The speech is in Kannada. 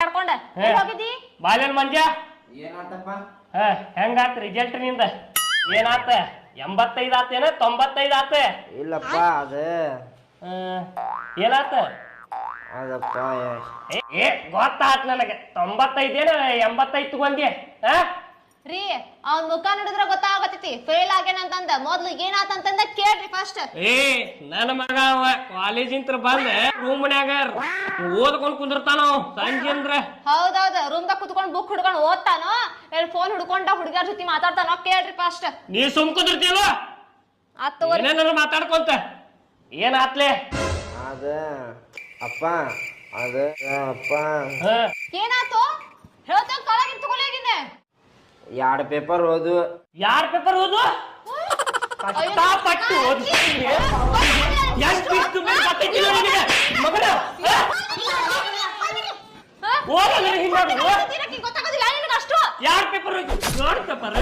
ಕರ್ಕೊಂಡ ಹೋಗಿದ್ದಿ ಬಾಲ್ಯನ್ ಮಂಜ ಏನಾತಪ್ಪ? ಹೆಂಗಾತ್ ರಿಸಲ್ಟ್ ನಿಂದ ಏನಾತ 85 ಆತೇನ 95 ಆತ ಇಲ್ಲಪ್ಪ ಏನಾತ ಅದಪ್ಪ ಗೊತ್ತಾತ್ ನನಗೆ 95 ಏನ 85 ತಗೊಂಡಿ ರೀ ಅವ್ನ ಮುಖ ನೋಡಿದ್ರ ಗೊತ್ತಾಗತೈತಿ ಫೇಲ್ ಆಗ್ಯಾನಂತಂದ ಮೊದ್ಲು ಏನಾತಂತಂದ ಕೇಳ್ರಿ ಫಸ್ಟ್. ನನ್ನ ಮಗ ಕಾಲೇಜಿಂತ್ರ ಬಂದ ರೂಮ್ನ್ಯಾಗ ಓದ್ಕೊಂಡ್ ಕುಂದಿರ್ತಾನ ಸಂಜೆ ಹೌದೌದು ರೂಮ್ದಾಗ ಕುತ್ಕೊಂಡ್ ಬುಕ್ ಹುಡ್ಕೊಂಡ್ ಓದ್ತಾನೋ ಎಲ್ಲಿ ಫೋನ್ ಹುಡ್ಕೊಂಡ ಹುಡುಗರ ಜೊತೆ ಮಾತಾಡ್ತಾನೋ ಕೇಳ್ರಿ ಫಸ್ಟ್. ನೀ ಸುಮ್ ಕುಂದಿರ್ತೀವ ಏನೇನಾರ ಮಾತಾಡ್ಕೊಂತ ಏನಾತ್ಲೆ ಅದ ಅಪ್ಪ ಏನಾತು ಹೇಳ್ತಾಗ ಕಾಲಾಗಿನ್ ತಗೊಳ್ಳೇಗಿನೆ 2 ಪೇಪರ್ ಓದು. ಯಾರ್ ಪೇಪರ್ ಓದು ಕಷ್ಟಪಟ್ಟು ಎಷ್ಟು ಮಗನ ಓದಲ್ಲ ಹಿಂಗಾಗ ಯಾರ್ ಪೇಪರ್ 2 ಪೇಪರ್